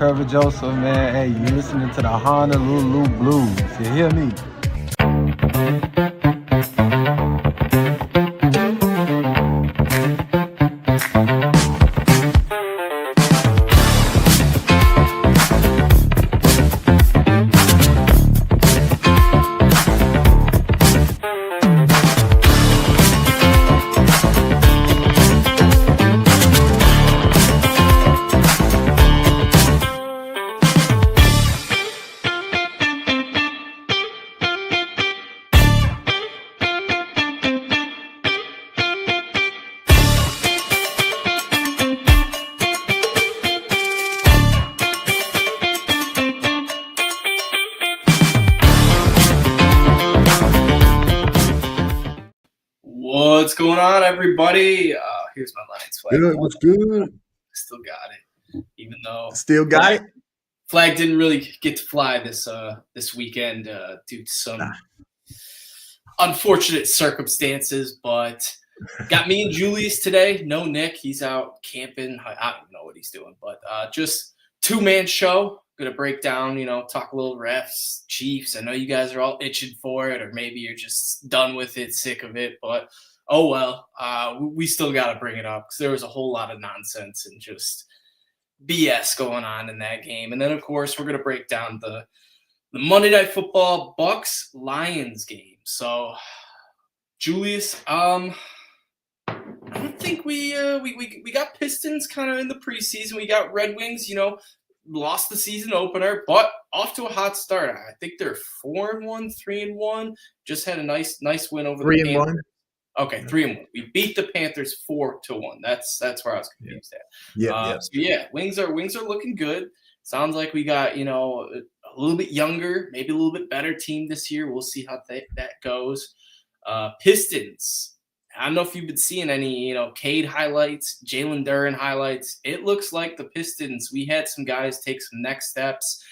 Trevor Joseph, man. Hey, you listening to the Honolulu Blues. You hear me? What's going on, everybody? Here's my Lions flag. Good, what's good? Still got it, even though Still got it. Flag didn't really get to fly this weekend due to some unfortunate circumstances. But got me and Julius today. No Nick, he's out camping. I don't even know what he's doing, but just two-man show. Gonna break down, talk a little refs, Chiefs. I know you guys are all itching for it, or maybe you're just done with it, sick of it. But oh well, we still got to bring it up because there was a whole lot of nonsense and just BS going on in that game. And then of course we're gonna break down the Monday Night Football Bucs Lions game. So Julius, I don't think we got Pistons kind of in the preseason. We got Red Wings, lost the season opener, but off to a hot start. I think they're 4-1, 3-1. Just had a nice win over the Panthers. 3-1. Okay, 3-1. We beat the Panthers 4-1. That's where I was confused at. Yeah. So yeah, wings are looking good. Sounds like we got a little bit younger, maybe a little bit better team this year. We'll see how that goes. Pistons. I don't know if you've been seeing any, Cade highlights, Jalen Duren highlights. It looks like the Pistons, we had some guys take some next steps.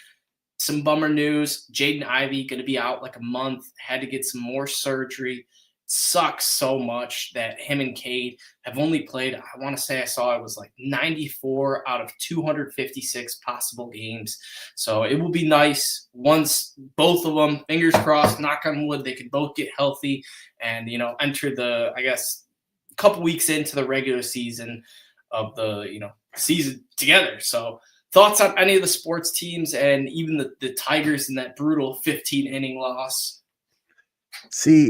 Some bummer news. Jaden Ivey going to be out like a month, had to get some more surgery. Sucks so much that him and Cade have only played, I want to say I saw it was like 94 out of 256 possible games. So it will be nice once both of them, fingers crossed, knock on wood, they could both get healthy and, enter the, I guess, a couple weeks into the regular season of the, season together. So thoughts on any of the sports teams and even the Tigers in that brutal 15-inning loss? See,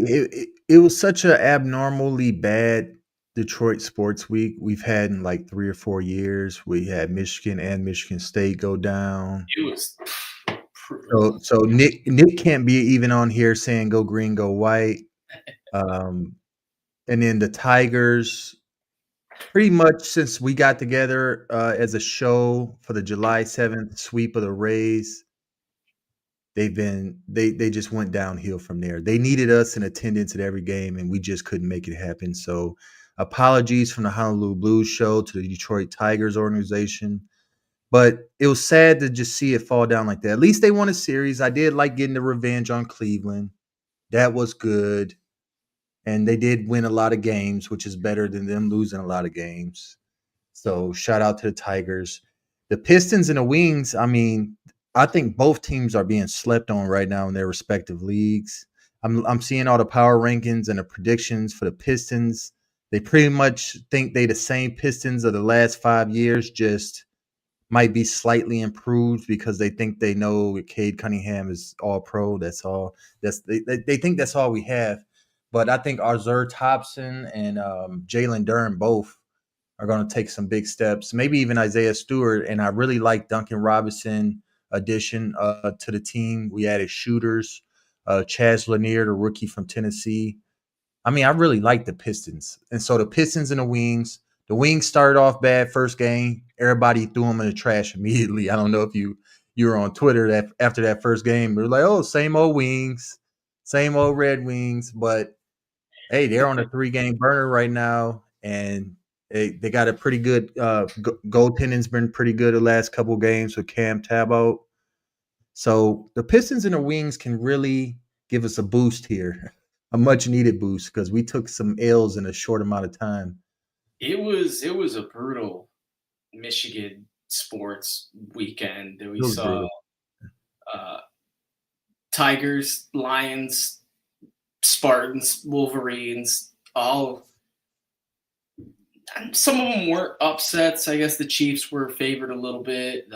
it was such an abnormally bad Detroit sports week we've had in like 3 or 4 years. We had Michigan and Michigan State go down. It was So Nick can't be even on here saying go green, go white. And then the Tigers, pretty much since we got together as a show for the July 7th sweep of the Rays, they just went downhill from there. They needed us in attendance at every game, and we just couldn't make it happen. So apologies from the Honolulu Blues show to the Detroit Tigers organization. But it was sad to just see it fall down like that. At least they won a series. I did like getting the revenge on Cleveland. That was good. And they did win a lot of games, which is better than them losing a lot of games. So shout out to the Tigers. The Pistons and the Wings, I think both teams are being slept on right now in their respective leagues. I'm seeing all the power rankings and the predictions for the Pistons. They pretty much think they the same Pistons of the last 5 years, just might be slightly improved because they think they know Cade Cunningham is all pro. That's all. They think that's all we have. But I think Arthur Thompson and Jalen Duren both are going to take some big steps. Maybe even Isaiah Stewart. And I really like Duncan Robinson addition to the team. We added shooters. Chaz Lanier, the rookie from Tennessee. I really like the Pistons. And so the Pistons and the Wings. The Wings started off bad first game. Everybody threw them in the trash immediately. I don't know if you were on Twitter that after that first game. They were like, oh, same old Wings, same old Red Wings. But, hey, they're on a 3-game burner right now. And they got a pretty good goaltending's been pretty good the last couple games with Cam Talbot. So the Pistons and the Wings can really give us a boost here, a much-needed boost, because we took some L's in a short amount of time. It was a brutal Michigan sports weekend. We It was saw brutal. uh, Tigers, Lions, Spartans, Wolverines, all. Some of them weren't upsets. I guess the Chiefs were favored a little bit.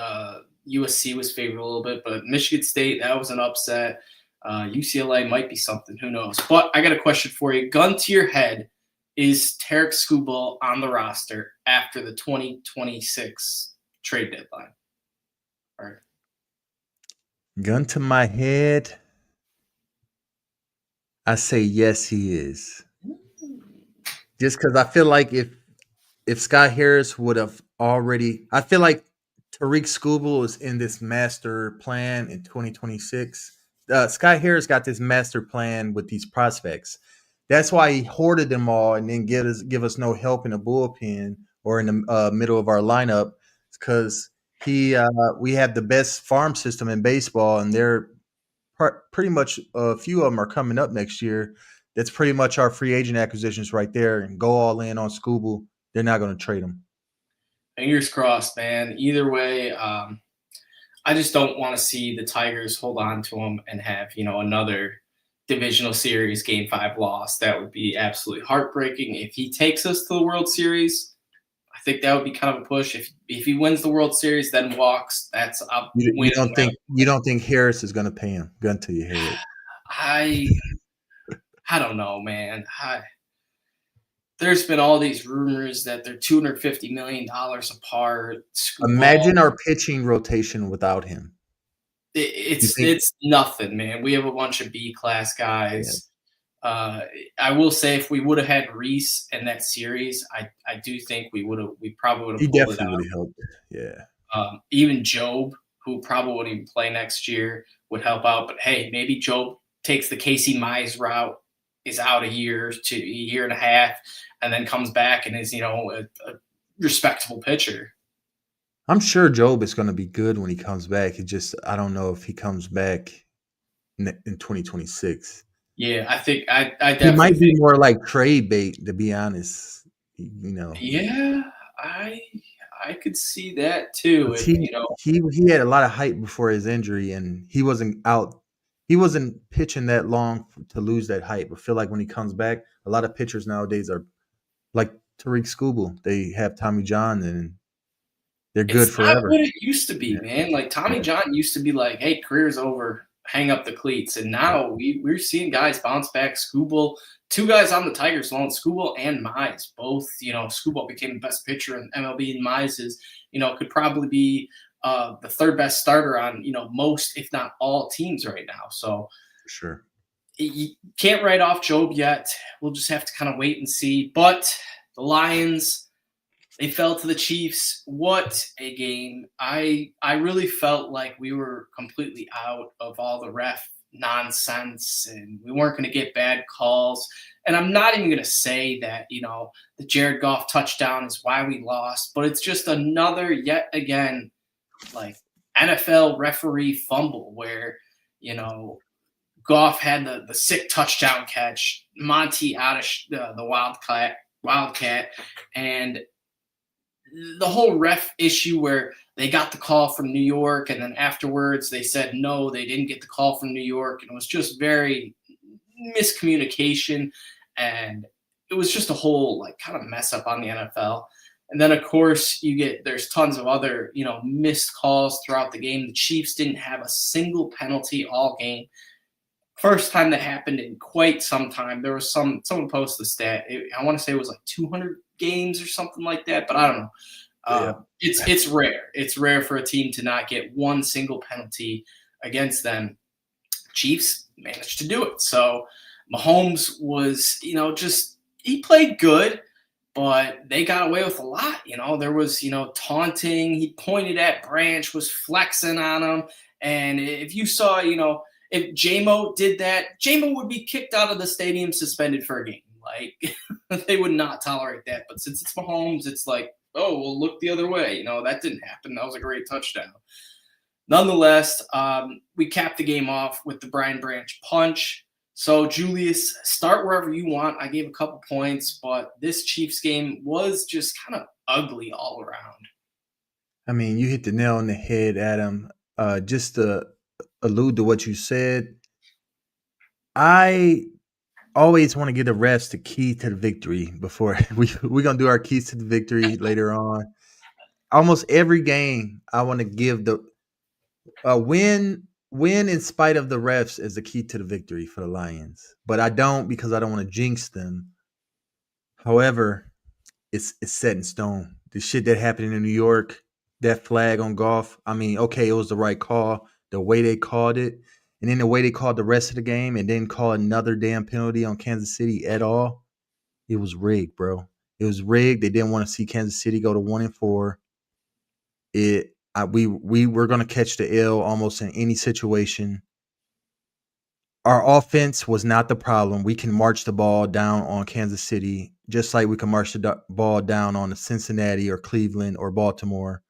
USC was favored a little bit, but Michigan State, that was an upset. UCLA might be something. Who knows? But I got a question for you. Gun to your head, is Tarek Skubal on the roster after the 2026 trade deadline? All right. Gun to my head, I say yes, he is. Just because I feel like if Scott Harris would have already, I feel like Tariq Skubal is in this master plan in 2026. Scott Harris got this master plan with these prospects. That's why he hoarded them all and then give us no help in the bullpen or in the middle of our lineup, because we have the best farm system in baseball, and they're pretty much a few of them are coming up next year. That's pretty much our free agent acquisitions right there, and go all in on Skubal. They're not going to trade him. Fingers crossed, man. Either way, I just don't want to see the Tigers hold on to him and have, another divisional series game 5 loss. That would be absolutely heartbreaking. If he takes us to the World Series, I think that would be kind of a push. If he wins the World Series, then walks, that's a You win. don't think Harris is going to pay him? Gun to your head. I don't know, man. There's been all these rumors that they're $250 million apart. Imagine our pitching rotation without him. It's nothing, man. We have a bunch of B-class guys. Yeah. I will say, if we would have had Reese in that series, I do think we probably would have. He definitely would have helped. Yeah. Even Job, who probably wouldn't even play next year, would help out. But hey, maybe Job takes the Casey Mize route, is out a year to a year and a half, and then comes back and is, a respectable pitcher. I'm sure Job is going to be good when he comes back. I don't know if he comes back in 2026. Yeah, I think I definitely. He might be more like trade bait, to be honest. Yeah, I could see that too. He had a lot of hype before his injury, and he wasn't out. He wasn't pitching that long to lose that hype. I feel like when he comes back, a lot of pitchers nowadays are like Tariq Skubal. They have Tommy John, and they're good forever. It's not what it used to be, man. Like Tommy John used to be like, "Hey, career's over. Hang up the cleats." And now we're seeing guys bounce back. Skubal, 2 guys on the Tigers loan, Skubal and Mize. Both, Skubal became the best pitcher in MLB, and Mize is, could probably be the 3rd best starter on, most, if not all, teams right now. So for sure, you can't write off Job yet. We'll just have to kind of wait and see. But the Lions, they fell to the Chiefs. What a game. I really felt like we were completely out of all the ref nonsense, and we weren't going to get bad calls. And I'm not even going to say that, the Jared Goff touchdown is why we lost, but it's just another, yet again, like NFL referee fumble where, Goff had the sick touchdown catch, Monty out of the Wildcat, and the whole ref issue where they got the call from New York, and then afterwards they said no, they didn't get the call from New York, and it was just very miscommunication, and it was just a whole kind of mess up on the NFL. And then of course there's tons of other missed calls throughout the game. The Chiefs didn't have a single penalty all game. First time that happened in quite some time. There was someone posted the stat. I want to say it was like 200 games or something like that, but I don't know. It's rare. It's rare for a team to not get one single penalty against them. Chiefs managed to do it. So Mahomes was, he played good, but they got away with a lot. There was, taunting. He pointed at Branch, was flexing on him. And if you saw, if J-Mo did that, J-Mo would be kicked out of the stadium, suspended for a game. Like, they would not tolerate that. But since it's Mahomes, it's like, oh, well, look the other way. That didn't happen. That was a great touchdown. Nonetheless, we capped the game off with the Brian Branch punch. So, Julius, start wherever you want. I gave a couple points, but this Chiefs game was just kind of ugly all around. I mean, you hit the nail on the head, Adam. Just to allude to what you said, I always want to give the refs the key to the victory before we're gonna do our keys to the victory later on. Almost every game, I want to give the win in spite of the refs as the key to the victory for the Lions. But I don't because I don't want to jinx them. However, it's set in stone. The shit that happened in New York, that flag on golf. I mean, okay, it was the right call. The way they called it, and then the way they called the rest of the game, and didn't call another damn penalty on Kansas City at all. It was rigged, bro. It was rigged. They didn't want to see Kansas City go to 1-4. We were gonna catch the L almost in any situation. Our offense was not the problem. We can march the ball down on Kansas City, just like we can march the ball down on Cincinnati or Cleveland or Baltimore.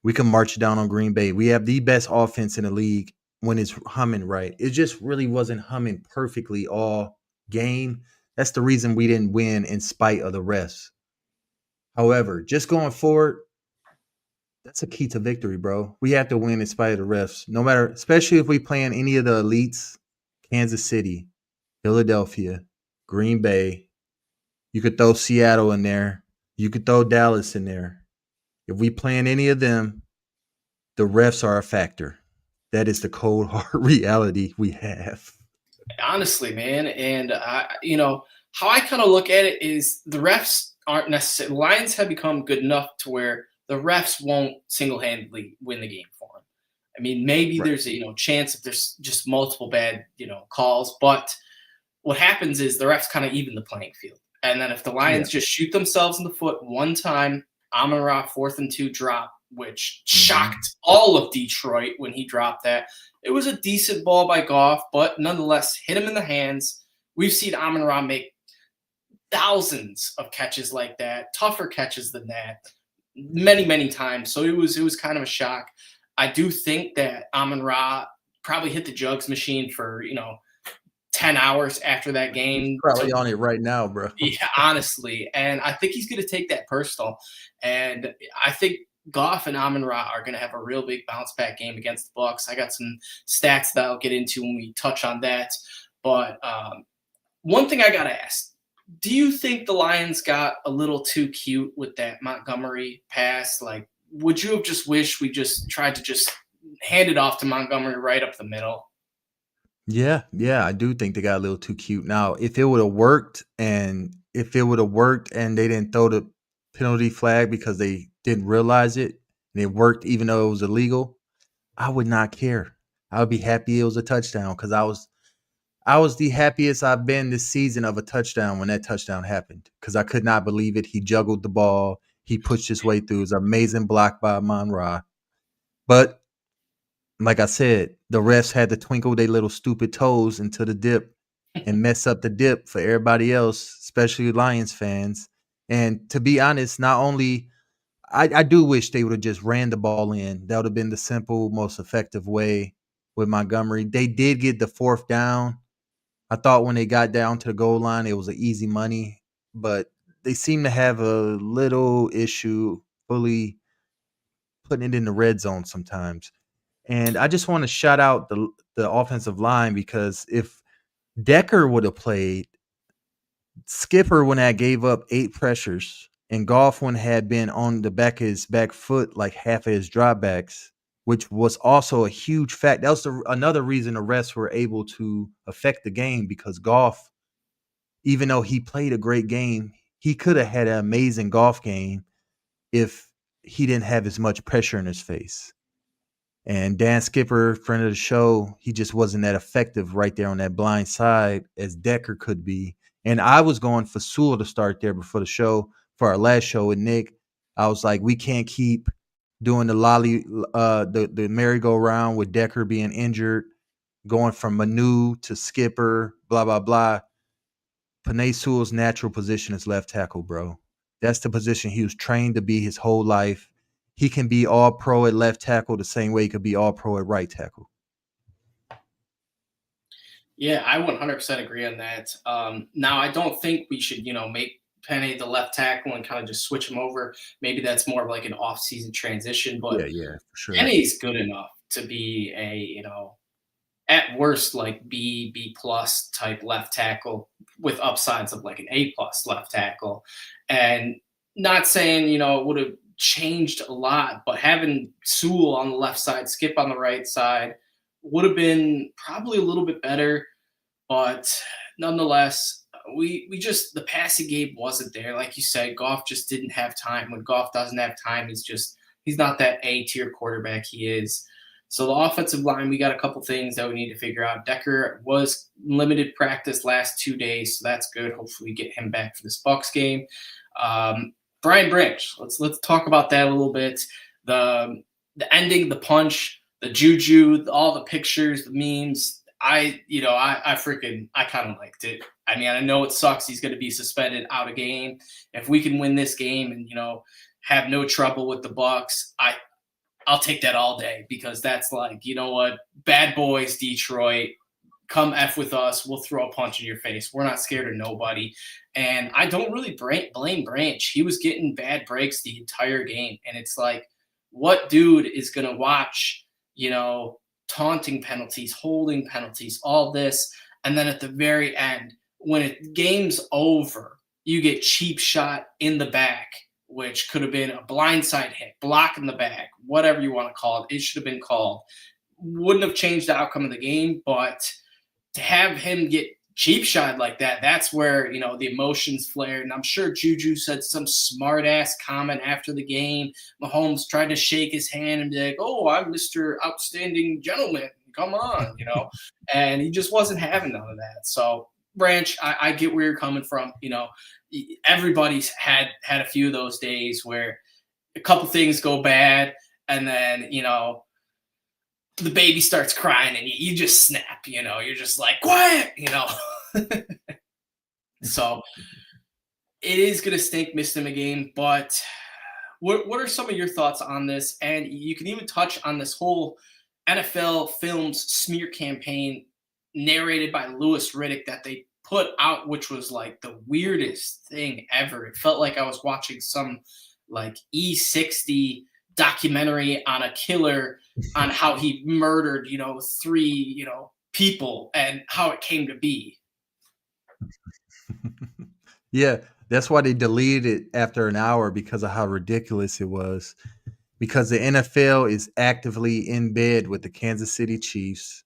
We can march it down on Green Bay. We have the best offense in the league when it's humming right. It just really wasn't humming perfectly all game. That's the reason we didn't win in spite of the refs. However, just going forward, that's a key to victory, bro. We have to win in spite of the refs. No matter, especially if we play in any of the elites, Kansas City, Philadelphia, Green Bay. You could throw Seattle in there. You could throw Dallas in there. If we play in any of them, the refs are a factor. That is the cold hard reality we have. Honestly, man, and how I kind of look at it is the refs aren't necessarily. Lions have become good enough to where the refs won't single-handedly win the game for them. I mean, maybe Right. there's a chance if there's just multiple bad calls, but what happens is the refs kind of even the playing field. And then if the Yeah. Lions just shoot themselves in the foot one time, Amon-Ra 4th and 2 drop, which shocked all of Detroit when he dropped that. It was a decent ball by Goff, but nonetheless hit him in the hands. We've seen Amon-Ra make thousands of catches like that, tougher catches than that, many, many times. So it was kind of a shock. I do think that Amon-Ra probably hit the jugs machine for 10 hours after that game. Probably on it right now, bro. Yeah, honestly. And I think he's going to take that personal. And I think Goff and Amon-Ra are going to have a real big bounce back game against the Bucs. I got some stats that I'll get into when we touch on that. But one thing I got to ask, do you think the Lions got a little too cute with that Montgomery pass? Like, would you have just wished we just tried to just hand it off to Montgomery right up the middle? Yeah, I do think they got a little too cute. Now, if it would have worked and they didn't throw the penalty flag because they didn't realize it and it worked even though it was illegal, I would not care. I would be happy it was a touchdown because I was the happiest I've been this season of a touchdown when that touchdown happened because I could not believe it. He juggled the ball. He pushed his way through. It was an amazing block by Amon-Ra. But like I said, the refs had to twinkle their little stupid toes into the dip and mess up the dip for everybody else, especially Lions fans. And to be honest, not only I do wish they would have just ran the ball in. That would have been the simple, most effective way with Montgomery. They did get the 4th down. I thought when they got down to the goal line, it was an easy money, but they seem to have a little issue fully putting it in the red zone sometimes. And I just want to shout out the offensive line because if Decker would have played, Skipper when I gave up 8 pressures, and Goffin had been on the back of his back foot like half of his dropbacks, which was also a huge fact. That was another reason the refs were able to affect the game because Goff, even though he played a great game, he could have had an amazing golf game if he didn't have as much pressure in his face. And Dan Skipper, friend of the show, he just wasn't that effective right there on that blind side as Decker could be. And I was going for Sewell to start there before the show for our last show with Nick. I was like, we can't keep doing the merry-go-round with Decker being injured, going from Manu to Skipper, blah, blah, blah. Penei Sewell's natural position is left tackle, bro. That's the position he was trained to be his whole life. He can be all pro at left tackle the same way he could be all pro at right tackle. Yeah, I 100% agree on that. Now, I don't think we should, make Penny, the left tackle, and kind of just switch him over. Maybe that's more of like an off-season transition, but Yeah, for sure. Penny's good enough to be a, at worst, like B plus type left tackle with upsides of like an A plus left tackle. And not saying, it would have changed a lot, but having Sewell on the left side, Skip on the right side would have been probably a little bit better. But nonetheless, we just, the passing game wasn't there. Like you said, Goff just didn't have time. When Goff doesn't have time, he's not that A tier quarterback he is. So the offensive line, we got a couple things that we need to figure out. Decker was limited practice last 2 days, so that's good. Hopefully we get him back for this Bucs game. Brian Branch, let's talk about that a little bit. The ending, the punch, the juju, all the pictures, the memes. I kind of liked it. I mean, I know it sucks. He's going to be suspended out of game. If we can win this game and have no trouble with the Bucs, I'll take that all day, because that's like, what, bad boys, Detroit, come F with us. We'll throw a punch in your face. We're not scared of nobody. And I don't really blame Branch. He was getting bad breaks the entire game. And it's like, what dude is going to watch, taunting penalties, holding penalties, all this. And then at the very end, when game's over, you get cheap shot in the back, which could have been a blindside hit, block in the back, whatever you want to call it. It should have been called. Wouldn't have changed the outcome of the game, but to have him get cheap shot like that, that's where, the emotions flared. And I'm sure Juju said some smart-ass comment after the game. Mahomes tried to shake his hand and be like, oh, I'm Mr. Outstanding Gentleman. Come on, And he just wasn't having none of that. So, Branch, I get where you're coming from. Everybody's had a few of those days where a couple things go bad, and then the baby starts crying and you just snap. You're just like, quiet. So it is gonna stink missing him a game. But what are some of your thoughts on this? And you can even touch on this whole NFL Films smear campaign narrated by Louis Riddick that they put out, which was like the weirdest thing ever. It felt like I was watching some like E60 documentary on a killer on how he murdered, 3, people and how it came to be. Yeah, that's why they deleted it after an hour, because of how ridiculous it was. Because the NFL is actively in bed with the Kansas City Chiefs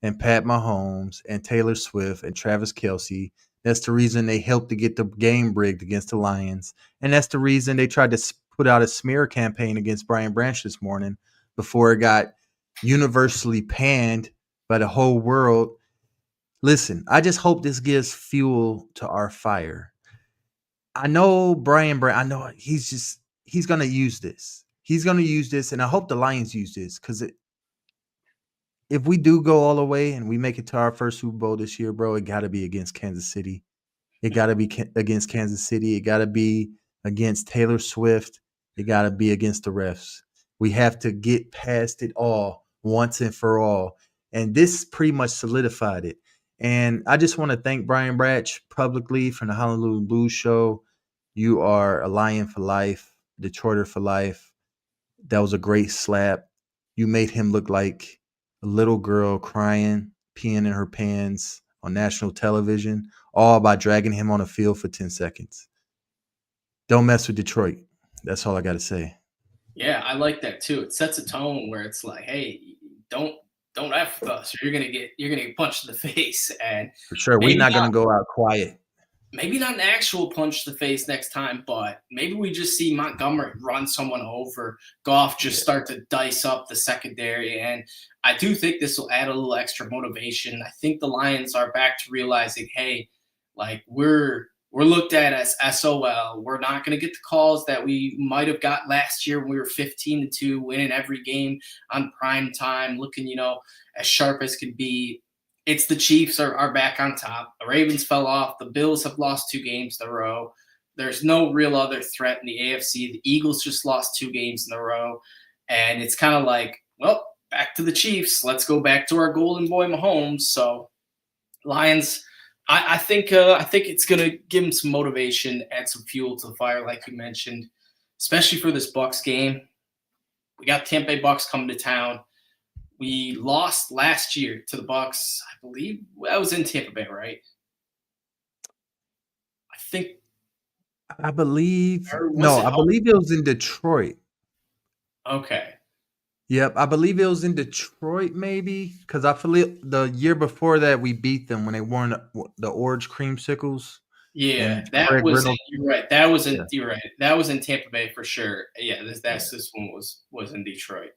and Pat Mahomes and Taylor Swift and Travis Kelce. That's the reason they helped to get the game rigged against the Lions. And that's the reason they tried to put out a smear campaign against Brian Branch this morning before it got universally panned by the whole world. Listen, I just hope this gives fuel to our fire. I know Brian Branch, I know he's going to use this. He's going to use this, and I hope the Lions use this, because if we do go all the way and we make it to our first Super Bowl this year, bro, it got to be against Kansas City. It got to be against Kansas City. It got to be against Taylor Swift. It got to be against the refs. We have to get past it all once and for all. And this pretty much solidified it. And I just want to thank Brian Branch publicly from the Honolulu Blues Show. You are a Lion for life, Detroiter for life. That was a great slap. You made him look like a little girl crying, peeing in her pants on national television, all by dragging him on a field for 10 seconds. Don't mess with Detroit. That's all I got to say. Yeah, I like that too. It sets a tone where it's like, hey, don't F with us, or you're gonna get punched in the face. And for sure, we're not gonna go out quiet. Maybe not an actual punch to the face next time, but maybe we just see Montgomery run someone over, Goff just start to dice up the secondary. And I do think this will add a little extra motivation. I think the Lions are back to realizing, hey, like we're looked at as SOL. We're not going to get the calls that we might have got last year when we were 15-2, winning every game on prime time, looking, as sharp as can be. It's the Chiefs are back on top. The Ravens fell off. The Bills have lost 2 games in a row. There's no real other threat in the AFC. The Eagles just lost 2 games in a row. And it's kind of like, well, back to the Chiefs. Let's go back to our golden boy Mahomes. So Lions I think it's gonna give him some motivation, add some fuel to the fire, like you mentioned, especially for this Bucs game. We got Tampa Bay Bucs coming to town. We lost last year to the Bucs. I believe that was in Tampa Bay, right? I think, I believe or was no, it I home? believe it was in Detroit. Okay. Yep, I believe it was in Detroit, maybe because I feel the year before that we beat them when they won the orange creamsicles Yeah, and that Craig was Reynolds. you're right. That was Yeah, in you're right. That was in Tampa Bay for sure. Yeah, yeah, this one was in Detroit.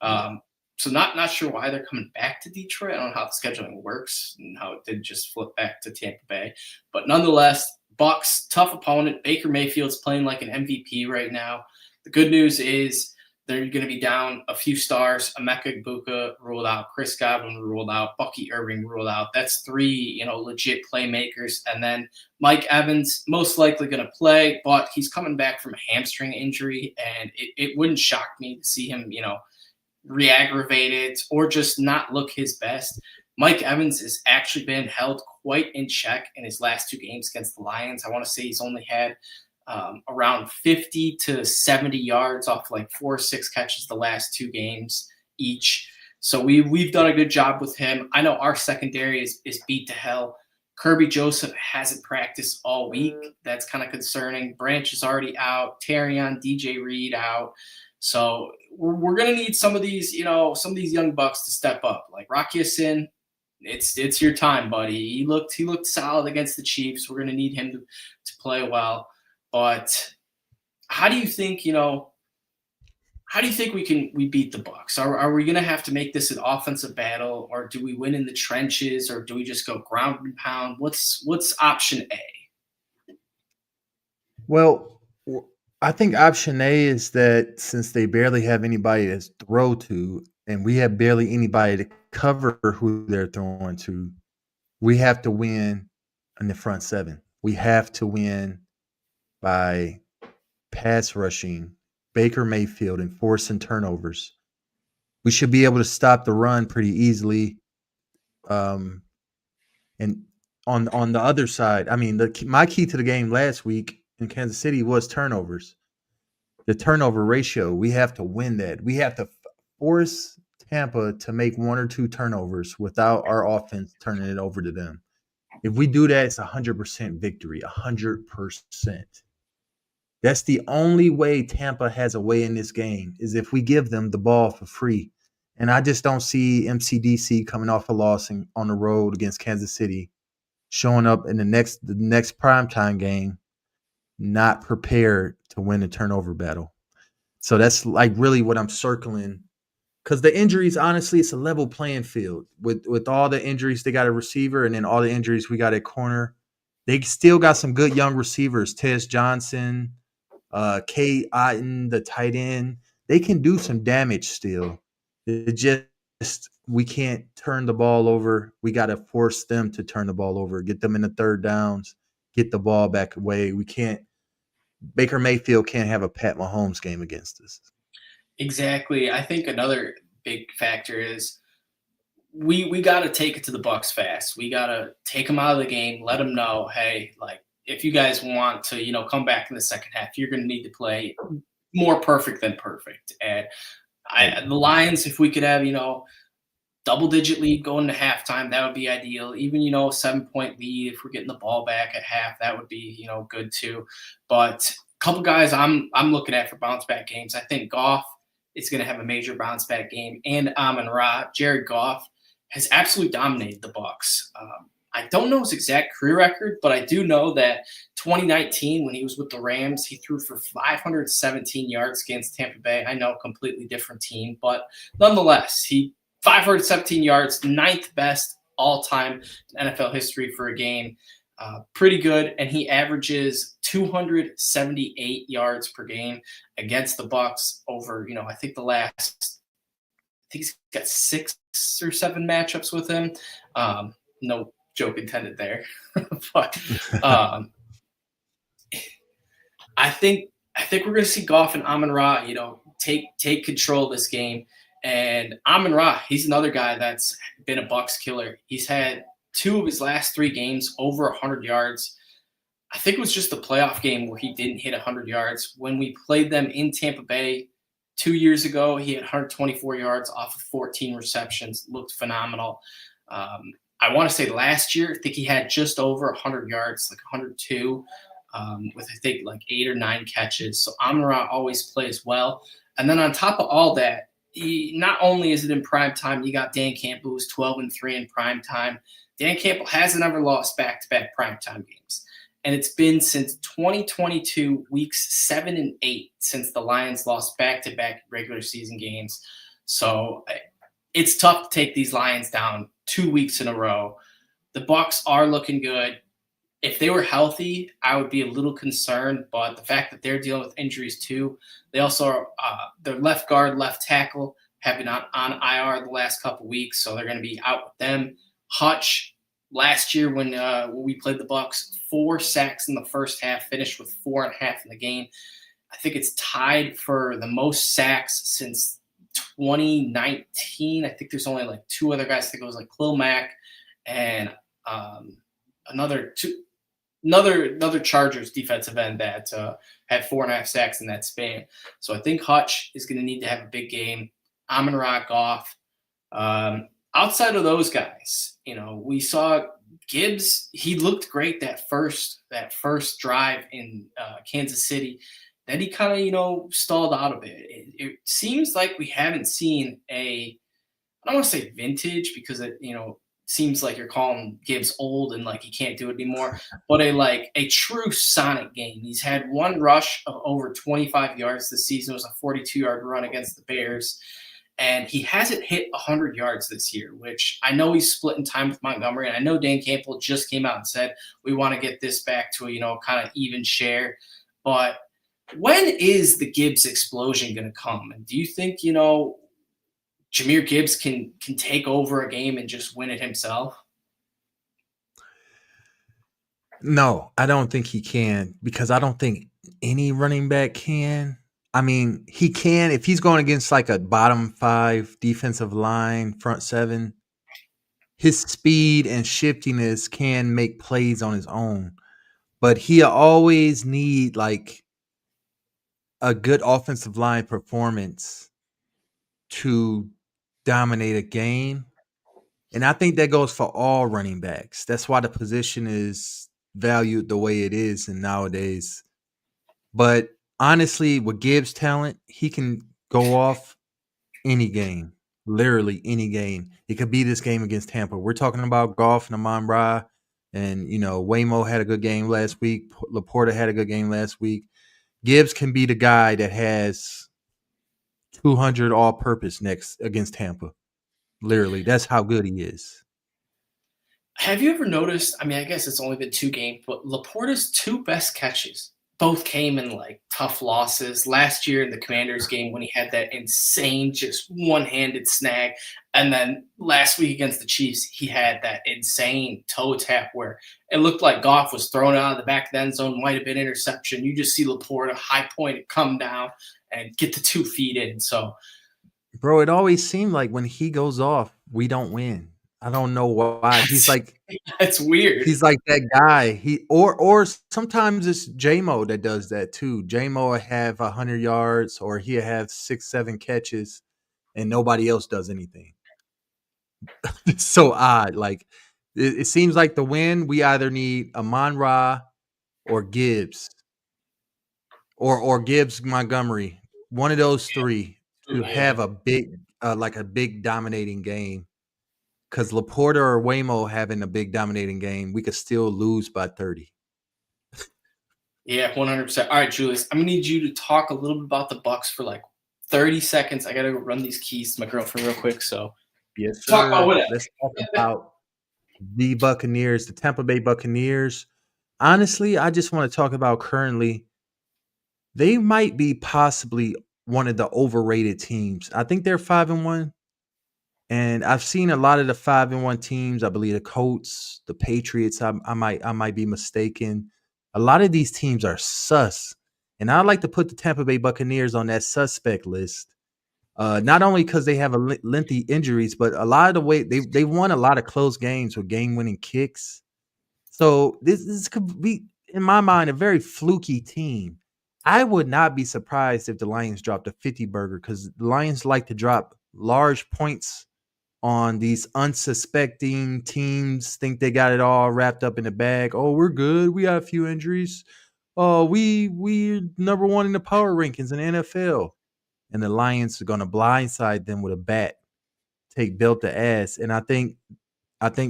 yeah. Um, so not sure why they're coming back to Detroit. I don't know how the scheduling works and how it did just flip back to Tampa Bay. But nonetheless, Bucks, tough opponent. Baker Mayfield's playing like an MVP right now. The good news is they're going to be down a few stars. Emeka Egbuka ruled out. Chris Godwin ruled out. Bucky Irving ruled out. That's three, legit playmakers. And then Mike Evans most likely going to play, but he's coming back from a hamstring injury, and it wouldn't shock me to see him, re-aggravate it or just not look his best. Mike Evans has actually been held quite in check in his last two games against the Lions. I want to say he's only had around 50 to 70 yards off like 4 or 6 catches the last two games each. So we've done a good job with him. I know our secondary is beat to hell. Kirby Joseph hasn't practiced all week. That's kind of concerning. Branch is already out. Terrion, DJ Reed out. So we're gonna need some of these, some of these young bucks to step up. Like Rocky Sin, it's your time, buddy. He looked solid against the Chiefs. We're gonna need him to play well. But how do you think, how do you think we beat the Bucs? Are we gonna have to make this an offensive battle, or do we win in the trenches, or do we just go ground and pound? What's option A? Well, I think option A is that since they barely have anybody to throw to, and we have barely anybody to cover who they're throwing to, we have to win in the front seven. We have to win by pass rushing Baker Mayfield and forcing turnovers. We should be able to stop the run pretty easily. And on the other side, I mean, my key to the game last week in Kansas City was turnovers. The turnover ratio, we have to win that. We have to force Tampa to make 1 or 2 turnovers without our offense turning it over to them. If we do that, it's 100% victory, 100%. That's the only way Tampa has a way in this game is if we give them the ball for free. And I just don't see MCDC coming off a loss on the road against Kansas City, showing up in the next primetime game, not prepared to win the turnover battle. So that's like really what I'm circling. Because the injuries, honestly, it's a level playing field. With all the injuries, they got a receiver, and then all the injuries we got at corner. They still got some good young receivers. Tez Johnson, Kate Otten, the tight end. They can do some damage still. It just we can't turn the ball over. We got to force them to turn the ball over, get them in the third downs, get the ball back away. We can't. Baker Mayfield can't have a Pat Mahomes game against us. Exactly. I think another big factor is we got to take it to the Bucs fast. We got to take them out of the game, let them know, hey, like if you guys want to, come back in the second half, you're going to need to play more perfect than perfect. And the Lions, if we could have, double-digit lead going to halftime, that would be ideal. Even, a 7-point lead, if we're getting the ball back at half, that would be, good too. But a couple guys I'm looking at for bounce-back games. I think Goff is going to have a major bounce-back game, and Amon-Ra. Jared Goff has absolutely dominated the Bucs. I don't know his exact career record, but I do know that 2019, when he was with the Rams, he threw for 517 yards against Tampa Bay. I know, completely different team, but nonetheless, 517 yards, 9th best all-time in NFL history for a game. Pretty good, and he averages 278 yards per game against the Bucs over, I think he's got 6 or 7 matchups with him. No joke intended there, but I think we're going to see Goff and Amon-Ra, take control of this game. And Amon-Ra, he's another guy that's been a Bucs killer. He's had 2 of his last 3 games over 100 yards. I think it was just the playoff game where he didn't hit 100 yards. When we played them in Tampa Bay 2 years ago, he had 124 yards off of 14 receptions. Looked phenomenal. I want to say last year, I think he had just over 100 yards, like 102, with I think like 8 or 9 catches. So Amon-Ra always plays well. And then on top of all that, he not only is it in prime time, you got Dan Campbell who's 12-3 in prime time. Dan Campbell hasn't ever lost back-to-back primetime games. And it's been since 2022, weeks 7 and 8, since the Lions lost back-to-back regular season games. So it's tough to take these Lions down 2 weeks in a row. The Bucs are looking good. If they were healthy, I would be a little concerned. But the fact that they're dealing with injuries too, they also are, their left guard, left tackle have been on IR the last couple weeks, so they're going to be out with them. Hutch, last year when we played the Bucs, 4 sacks in the first half, finished with 4.5 in the game. I think it's tied for the most sacks since 2019. I think there's only like 2 other guys. I think it was like Khalil Mack and another Chargers defensive end that had 4.5 sacks in that span. So I think Hutch is going to need to have a big game. Amon-Ra, Goff. Outside of those guys, we saw Gibbs. He looked great that first drive in Kansas City. Then he kind of stalled out a bit. It seems like we haven't seen I don't want to say vintage because it seems like you're calling Gibbs old and like he can't do it anymore, but a true Sonic game. He's had 1 rush of over 25 yards this season. It was a 42-yard run against the Bears. And he hasn't hit 100 yards this year, which I know he's splitting time with Montgomery. And I know Dan Campbell just came out and said, we want to get this back to a, kind of even share. But when is the Gibbs explosion going to come? And do you think, Jahmyr Gibbs can take over a game and just win it himself? No, I don't think he can, because I don't think any running back can. I mean, he can if he's going against like a bottom 5 defensive line, front 7. His speed and shiftiness can make plays on his own, but he always need like a good offensive line performance to dominate a game. And I think that goes for all running backs. That's why the position is valued the way it is and nowadays. But honestly, with Gibbs' talent, he can go off any game, literally any game. It could be this game against Tampa. We're talking about Goff and Amon-Ra, and Waymo had a good game last week. Laporta had a good game last week. Gibbs can be the guy that has 200 all-purpose next against Tampa. Literally, that's how good he is. Have you ever noticed? I mean, I guess it's only been 2 games, but Laporta's 2 best catches both came in like tough losses. Last year in the Commanders game when he had that insane just one-handed snag, and then last week against the Chiefs he had that insane toe tap where it looked like Goff was thrown out of the back of the end zone, might have been interception. You just see Laporta high point it, come down and get the 2 feet in. So, bro, it always seemed like when he goes off, we don't win. I don't know why. He's like, that's weird. He's like that guy. Or sometimes it's J-Mo that does that too. J-Mo will have 100 yards, or he'll have 6-7 catches, and nobody else does anything. It's so odd. Like it seems like to win, we either need Amon-Ra or Gibbs, or Gibbs Montgomery. One of those 3 to have a big dominating game. Because Laporta or Waymo having a big dominating game, we could still lose by 30. Yeah, 100%. All right, Julius, I'm going to need you to talk a little bit about the Bucs for like 30 seconds. I got to go run these keys to my girlfriend real quick. So yes, talk about whatever. Let's talk about the Buccaneers, the Tampa Bay Buccaneers. Honestly, I just want to talk about currently. They might be possibly one of the overrated teams. I think they're 5-1. And I've seen a lot of the 5-1 teams. I believe the Colts, the Patriots. I might be mistaken. A lot of these teams are sus, and I like to put the Tampa Bay Buccaneers on that suspect list. Not only because they have a lengthy injuries, but a lot of the way they won a lot of close games with game winning kicks. So this could be, in my mind, a very fluky team. I would not be surprised if the Lions dropped a 50 burger because the Lions like to drop large points on these unsuspecting teams, think they got it all wrapped up in the bag. Oh, we're good. We got a few injuries. Oh, we're number one in the power rankings in the NFL. And the Lions are gonna blindside them with a bat, take belt to ass. And I think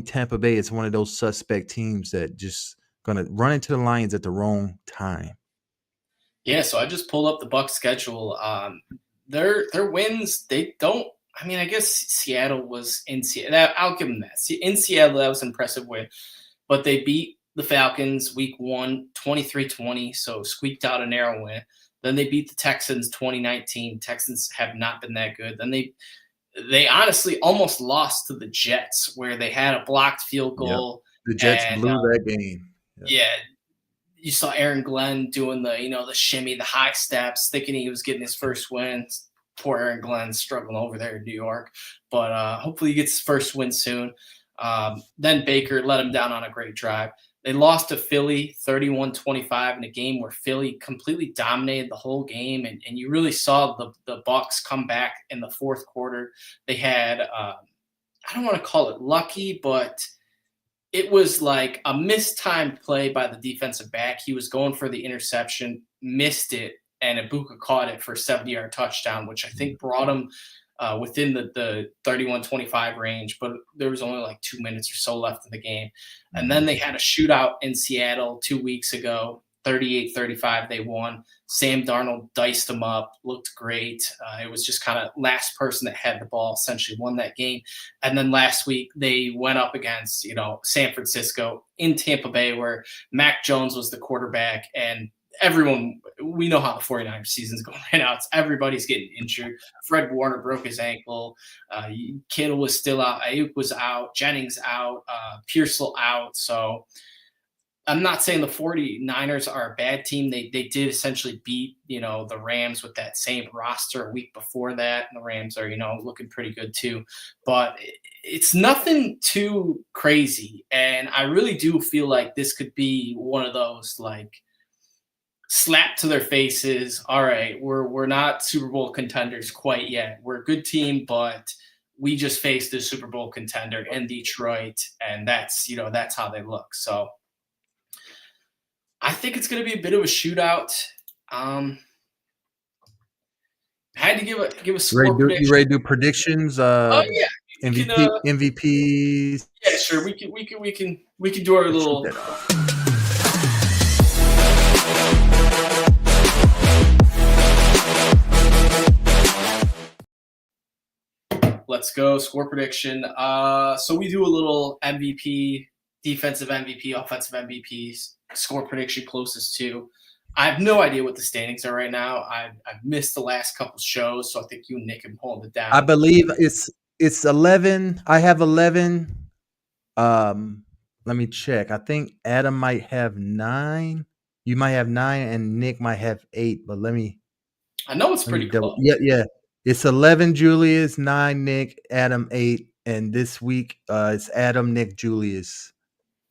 Tampa Bay is one of those suspect teams that just gonna run into the Lions at the wrong time. Yeah, so I just pulled up the Bucs schedule. Their wins, they don't. I mean, I guess Seattle was in Seattle. I'll give them that. In Seattle, that was an impressive win, but they beat the Falcons week 1, 23-20, so squeaked out a narrow win. Then they beat the Texans 2019. Texans have not been that good. Then they honestly almost lost to the Jets, where they had a blocked field goal. The Jets and blew that game. yeah, you saw Aaron Glenn doing the shimmy, the high steps, thinking he was getting his first win. Poor Aaron Glenn struggling over there in New York, but hopefully he gets his first win soon. Then Baker let him down on a great drive. They lost to Philly 31-25 in a game where Philly completely dominated the whole game, and you really saw the Bucs come back in the fourth quarter. They had I don't want to call it lucky, but it was like a mistimed play by the defensive back. He was going for the interception, missed it, and Ibuka caught it for a 70-yard touchdown, which I think brought him within the 31-25 range, but there was only like 2 minutes or so left in the game. And then they had a shootout in Seattle 2 weeks ago, 38-35 they won. Sam Darnold diced them up, looked great. It was just kind of last person that had the ball essentially won that game. And then last week they went up against, San Francisco in Tampa Bay, where Mac Jones was the quarterback, and we know how the 49ers season's going right now. Everybody's getting injured. Fred Warner broke his ankle. Kittle was still out. Ayuk was out. Jennings out. Pearsall out. So I'm not saying the 49ers are a bad team. They did essentially beat, the Rams with that same roster a week before that. And the Rams are, looking pretty good too. But it's nothing too crazy. And I really do feel like this could be one of those, like, slap to their faces. All right, we're not Super Bowl contenders quite yet. We're a good team, but we just faced a Super Bowl contender in Detroit, and that's how they look. So I think it's going to be a bit of a shootout. I had to give a score prediction. You ready to do predictions? Oh yeah, MVPs. Yeah, sure. We can do our little. Let's go. Score prediction. So we do a little MVP, defensive MVP, offensive MVPs, score prediction closest to. I have no idea what the standings are right now. I've missed the last couple shows, so I think you and Nick can hold it down. I believe it's 11. I have 11. Let me check. I think Adam might have 9. You might have 9, and Nick might have 8. But I know it's pretty close. Yeah. It's 11 Julius, 9 Nick, Adam 8, and this week it's Adam, Nick, Julius.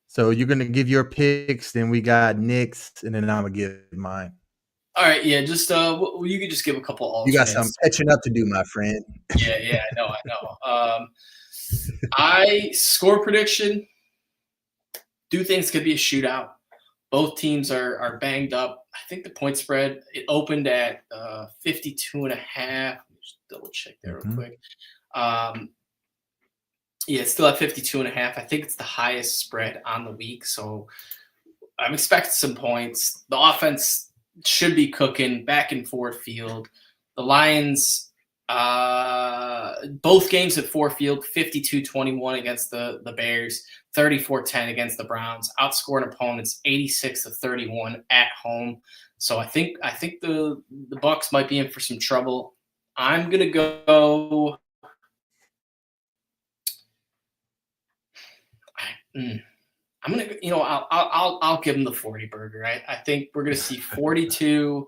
So you're gonna give your picks, then we got Nick's, and then I'm gonna give mine. All right, yeah, just you could just give a couple alternates. You got some catching up to do, my friend. Yeah, I know. I score prediction. Do things could be a shootout. Both teams are banged up. I think the point spread, it opened at 52.5. Just double check there real quick. Yeah, it's still at 52.5. I think it's the highest spread on the week. So I'm expecting some points. The offense should be cooking, back and forth field. The Lions, both games at Ford Field, 52-21 against the Bears, 34-10 against the Browns, outscoring opponents 86-31 at home. So I think the Bucs might be in for some trouble. I'm gonna go. I'm gonna, I'll give them the 40 burger. I think we're gonna see 42-28.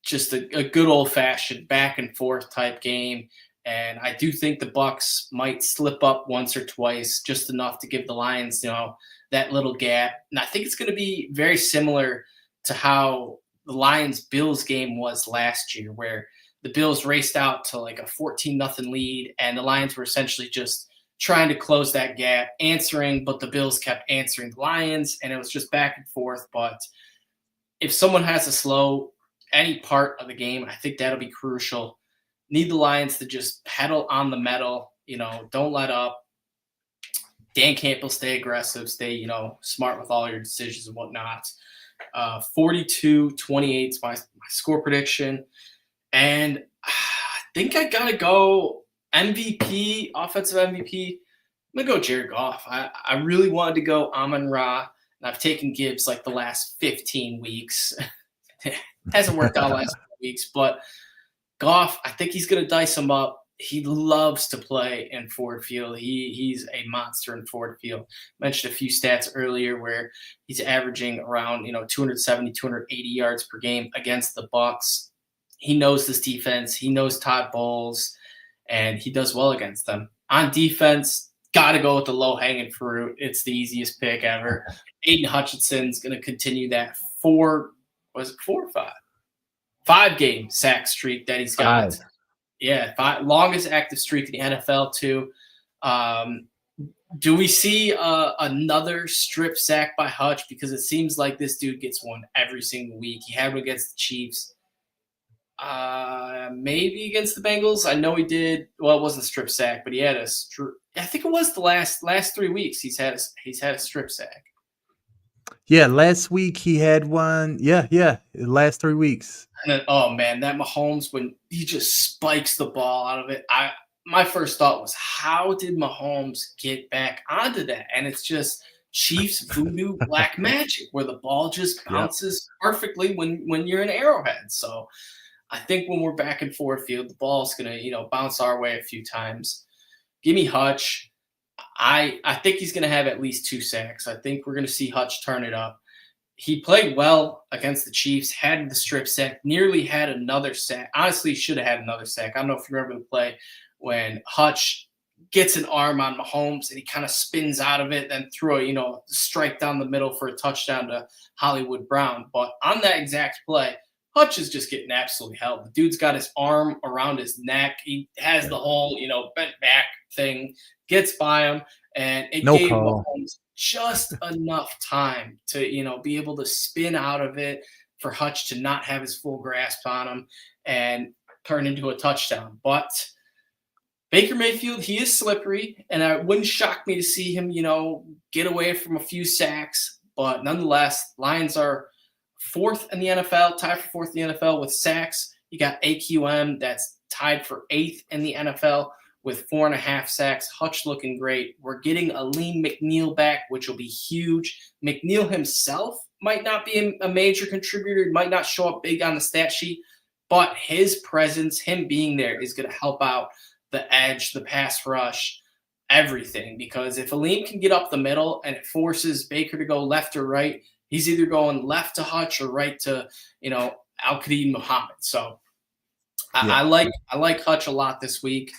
just a good old fashioned back and forth type game. And I do think the Bucs might slip up once or twice, just enough to give the Lions, that little gap. And I think it's going to be very similar to how the Lions Bills game was last year, where the Bills raced out to like a 14-0 lead, and the Lions were essentially just trying to close that gap, answering, but the Bills kept answering the Lions, and it was just back and forth. But if someone has to slow any part of the game, I think that'll be crucial. Need the Lions to just pedal on the metal, don't let up. Dan Campbell, stay aggressive, stay, smart with all your decisions and whatnot. 42-28 is my score prediction. And I think I got to go MVP, offensive MVP. I'm going to go Jared Goff. I really wanted to go Amon-Ra, and I've taken Gibbs like the last 15 weeks. Hasn't worked out last weeks, but Goff, I think he's going to dice him up. He loves to play in Ford Field. He's a monster in Ford Field. Mentioned a few stats earlier where he's averaging around 270, 280 yards per game against the Bucs. He knows this defense. He knows Todd Bowles, and he does well against them. On defense, got to go with the low-hanging fruit. It's the easiest pick ever. Aiden Hutchinson's going to continue that 4 or 5? 5-game sack streak that he's got. 5. Yeah, longest active streak in the NFL too. Do we see another strip sack by Hutch? Because it seems like this dude gets one every single week. He had one against the Chiefs. Maybe against the Bengals. I know he did. Well, it wasn't a strip sack, but he had I think it was the last 3 weeks. He's had a strip sack. Yeah, last week he had one. Yeah, last 3 weeks. And then, oh man, that Mahomes, when he just spikes the ball out of it, my first thought was, how did Mahomes get back onto that? And it's just Chiefs voodoo black magic, where the ball just bounces perfectly when you're in Arrowhead. So I think when we're back in Ford Field, the ball's gonna bounce our way a few times. Give me Hutch. I think he's gonna have at least 2 sacks. I think we're gonna see Hutch turn it up. He played well against the Chiefs, had the strip sack, nearly had another sack. Honestly, should have had another sack. I don't know if you remember the play when Hutch gets an arm on Mahomes and he kind of spins out of it, then throw a strike down the middle for a touchdown to Hollywood Brown. But on that exact play, Hutch is just getting absolutely held. The dude's got his arm around his neck. He has the whole, bent back thing, gets by him, and it gave Mahomes just enough time to, be able to spin out of it, for Hutch to not have his full grasp on him and turn into a touchdown. But Baker Mayfield, he is slippery, and it wouldn't shock me to see him, get away from a few sacks. But nonetheless, Lions are 4th in the NFL, tied for 4th in the NFL with sacks. You got AQM that's tied for 8th in the NFL with 4.5 sacks. Hutch looking great. We're getting Aleem McNeil back, which will be huge. McNeil himself might not be a major contributor. He might not show up big on the stat sheet, but his presence, him being there, is going to help out the edge, the pass rush, everything. Because if Aleem can get up the middle and it forces Baker to go left or right, he's either going left to Hutch or right to, Al-Qadim Muhammad. So I like Hutch a lot this week.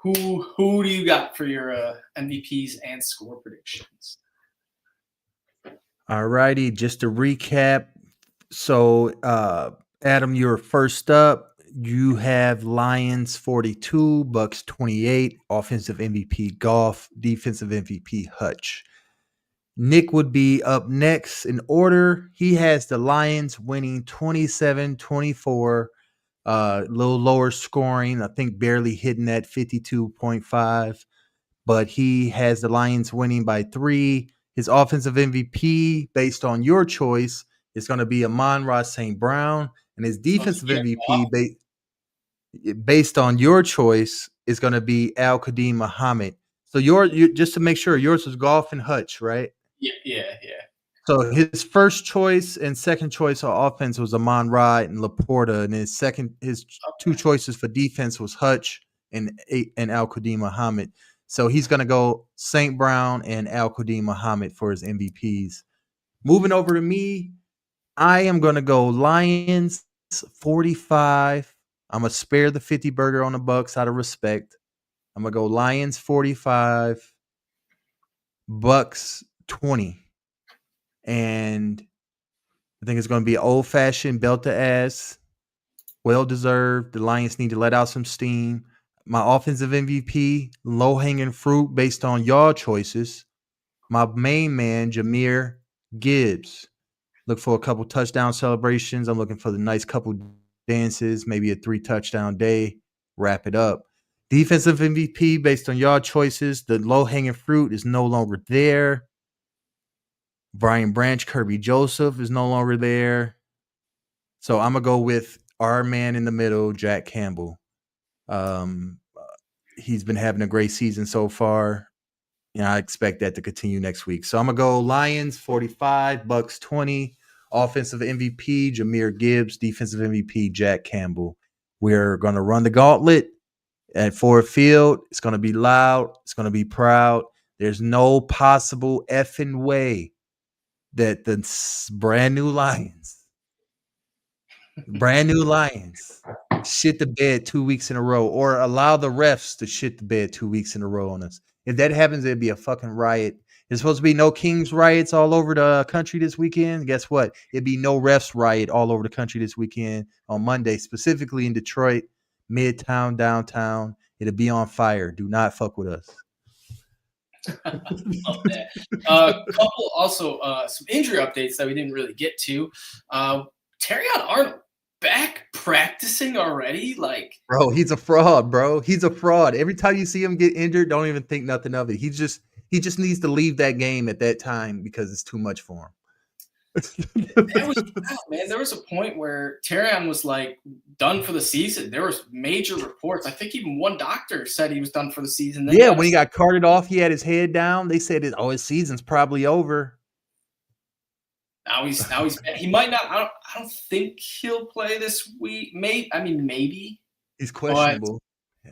Who do you got for your MVPs and score predictions? All righty, just to recap. So, Adam, you're first up. You have Lions 42, Bucs 28, offensive MVP Goff, defensive MVP Hutch. Nick would be up next in order. He has the Lions winning 27-24. A little lower scoring, I think barely hitting that 52.5, but he has the Lions winning by 3. His offensive MVP, based on your choice, is going to be Amon-Ra St. Brown, and his defensive MVP, based on your choice, is going to be Al-Qadim Muhammad. So you just to make sure, yours was Goff and Hutch, right? Yeah. So his first choice and second choice on offense was Amon-Ra and Laporta, and his 2 choices for defense was Hutch and Al-Qadim Muhammad. So he's going to go St. Brown and Al-Qadim Muhammad for his MVPs. Moving over to me, I am going to go Lions 42, Bucs 28, offensive MVP Goff, defensive MVP Hutch. Nick would be up next in order. He has the Lions winning 27-24. A little lower scoring, I think barely hitting that 52.5, but he has the Lions winning by 3. His offensive MVP, based on your choice, is going to be Amon-Ra St. Brown, and his defensive MVP, based on your choice, is going to be Al-Qadim Muhammad. So yours just to make sure, yours was Goff and Hutch, right? Yeah. 45. I'm gonna spare the 50 burger on the Bucs out of respect. I'm gonna go Lions 45, Bucs 20, and I think it's gonna be old fashioned belt to ass, well deserved. The Lions need to let out some steam. My offensive MVP, low hanging fruit based on y'all choices. My main man, Jahmyr Gibbs. Look for a couple touchdown celebrations. I'm looking for the nice couple dances, maybe a 3-touchdown day. Wrap it up. Defensive MVP based on y'all choices. The low hanging fruit is no longer there. Brian Branch, Kirby Joseph is no longer there. So I'm gonna go with our man in the middle, Jack Campbell. He's been having a great season so far. I expect that to continue next week. So I'm gonna go Lions 45, Bucs 20. Offensive MVP, Jahmyr Gibbs. Defensive MVP, Jack Campbell. We're gonna run the gauntlet at Ford Field. It's gonna be loud. It's gonna be proud. There's no possible effing way that the brand new Lions shit the bed 2 weeks in a row, or allow the refs to shit the bed 2 weeks in a row on us. If that happens, it'd be a fucking riot. There's supposed to be no Kings riots all over the country this weekend. Guess what? It'd be no refs riot all over the country this weekend on Monday, specifically in Detroit, Midtown, downtown. It'll be on fire. Do not fuck with us. Love that. Couple also some injury updates that we didn't really get to. Terrion Arnold back practicing already? Like, bro, he's a fraud, bro. He's a fraud. Every time you see him get injured, don't even think nothing of it. He just needs to leave that game at that time because it's too much for him. That was wow, man. There was a point where Terrion was like done for the season. There was major reports. I think even one doctor said he was done for the season. Yeah, when he got carted off, he had his head down. They said, his season's probably over. Now he's he might not. I don't think he'll play this week. Maybe he's questionable.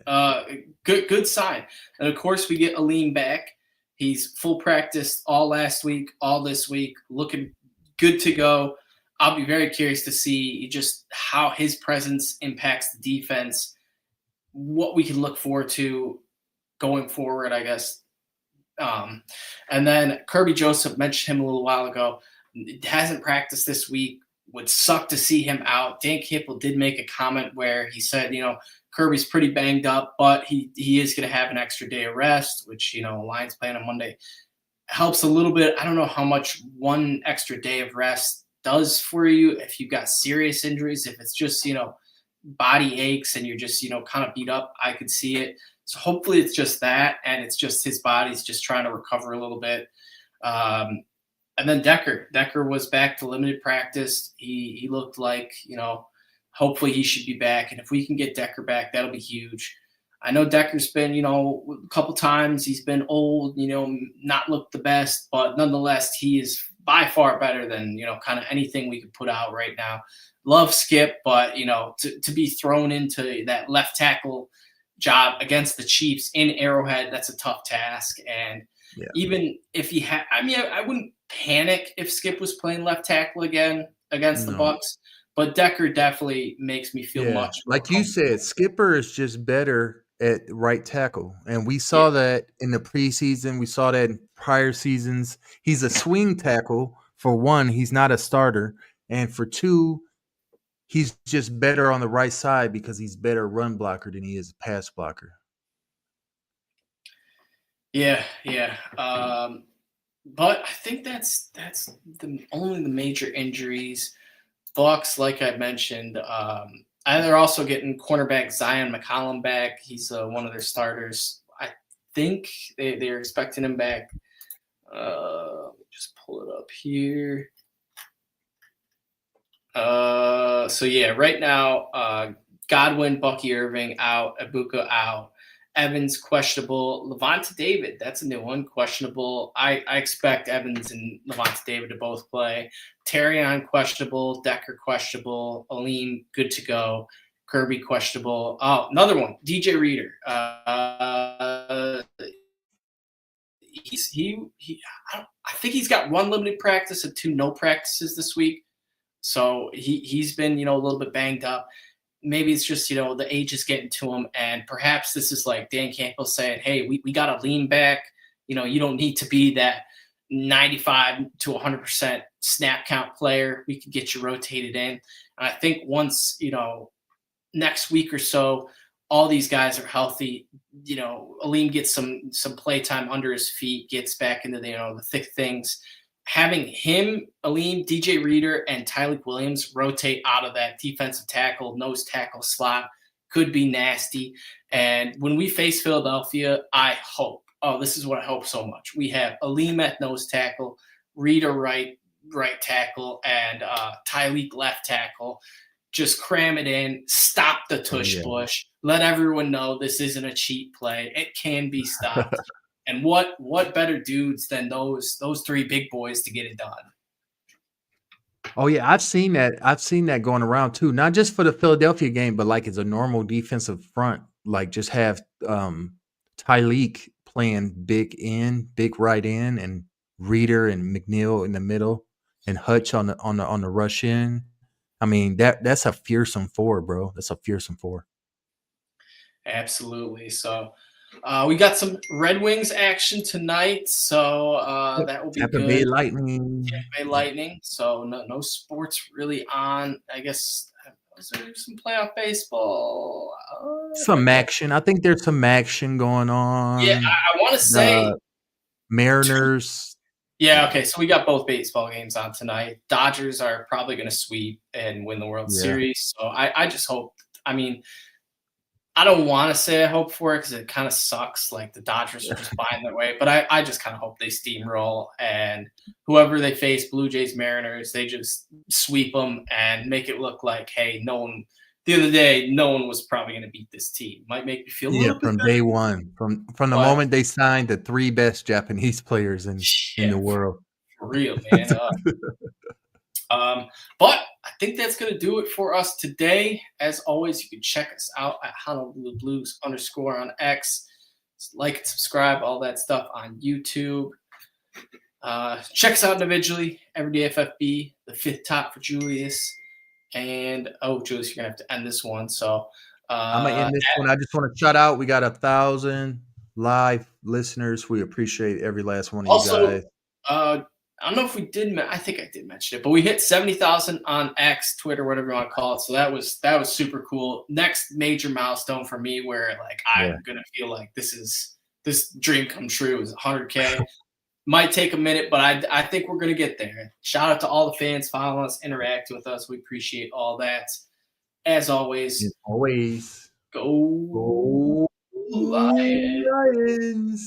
But, good sign. And of course, we get Aleem back. He's full practice all last week, all this week, looking good to go. I'll be very curious to see just how his presence impacts the defense, what we can look forward to going forward, I guess. And then Kirby Joseph, mentioned him a little while ago. Hasn't practiced this week. Would suck to see him out. Dan Campbell did make a comment where he said, Kirby's pretty banged up, but he is going to have an extra day of rest, which, Lions playing on Monday helps a little bit. I don't know how much one extra day of rest does for you if you've got serious injuries. If it's just, body aches and you're just, kind of beat up, I could see it. So hopefully it's just that, and it's just his body's just trying to recover a little bit. And then Decker was back to limited practice. He looked like, hopefully he should be back. And if we can get Decker back, that'll be huge. I know Decker's been, a couple times he's been old, not looked the best, but nonetheless, he is by far better than, kind of anything we could put out right now. Love Skip, but, to be thrown into that left tackle job against the Chiefs in Arrowhead, that's a tough task. And even if he had, I wouldn't panic if Skip was playing left tackle again against the Bucs. But Decker definitely makes me feel much more like you said, Skipper is just better at right tackle. And we saw that in the preseason. We saw that in prior seasons. He's a swing tackle. For one, he's not a starter. And for two, he's just better on the right side because he's better run blocker than he is pass blocker. Yeah. But I think that's only the major injuries. Bucs, like I mentioned, and they're also getting cornerback Zion McCollum back. He's one of their starters. I think they're expecting him back. Just pull it up here. Right now, Godwin, Bucky Irving out, Ibuka out. Evans questionable. Levante David, that's a new one, questionable. I expect Evans and Levante David to both play. Terrion questionable. Decker questionable. Aleem good to go. Kirby questionable. Oh, another one, DJ Reader. I think he's got one limited practice and two no practices this week. So he's been, a little bit banged up. Maybe it's just, the age is getting to him. And perhaps this is like Dan Campbell saying, hey, we got to lean back. You don't need to be that 95 to 100% snap count player. We can get you rotated in. And I think once, next week or so, all these guys are healthy. Aleem gets some play time under his feet, gets back into the thick things. Having him, Aleem, DJ Reader, and Tyreek Williams rotate out of that defensive tackle, nose tackle slot could be nasty. And when we face Philadelphia, I hope, this is what I hope so much. We have Aleem at nose tackle, Reader right tackle, and Tyreek left tackle. Just cram it in, stop the tush push, let everyone know this isn't a cheap play. It can be stopped. And what better dudes than those three big boys to get it done? Oh yeah, I've seen that. I've seen that going around too. Not just for the Philadelphia game, but like as a normal defensive front, like just have Tyreek playing big right end, and Reader and McNeil in the middle, and Hutch on the rush in. I mean, that's a fearsome four, bro. That's a fearsome four. Absolutely. So we got some Red Wings action tonight, so that will be Tampa good. Bay Lightning. Tampa Bay Lightning. So no sports really on. I guess is there some playoff baseball? Some action. I think there's some action going on. Yeah, I want to say Mariners. Yeah, okay. So we got both baseball games on tonight. Dodgers are probably going to sweep and win the World Series. So I just hope. I mean, I don't want to say I hope for it because it kind of sucks. Like the Dodgers are just buying their way, but I just kind of hope they steamroll, and whoever they face, Blue Jays, Mariners, they just sweep them and make it look like, hey, no one. The other day, no one was probably going to beat this team. Might make me feel a little bit from better. day one, from the moment they signed the three best Japanese players in the world. For real, man. But I think that's going to do it for us today. As always, you can check us out at Honolulu Blues _ on X. Like and subscribe, all that stuff on YouTube. Check us out individually. Everyday FFB, the fifth top for Julius. And, Julius, you're going to have to end this one. So I'm going to end this one. I just want to shout out. We got 1,000 live listeners. We appreciate every last one of you guys. I don't know if we did. I think I did mention it, but we hit 70,000 on X, Twitter, whatever you want to call it. So that was super cool. Next major milestone for me, where like I'm gonna feel like this dream come true is 100K. Might take a minute, but I think we're gonna get there. Shout out to all the fans following us, interacting with us. We appreciate all that. As always, go Lions.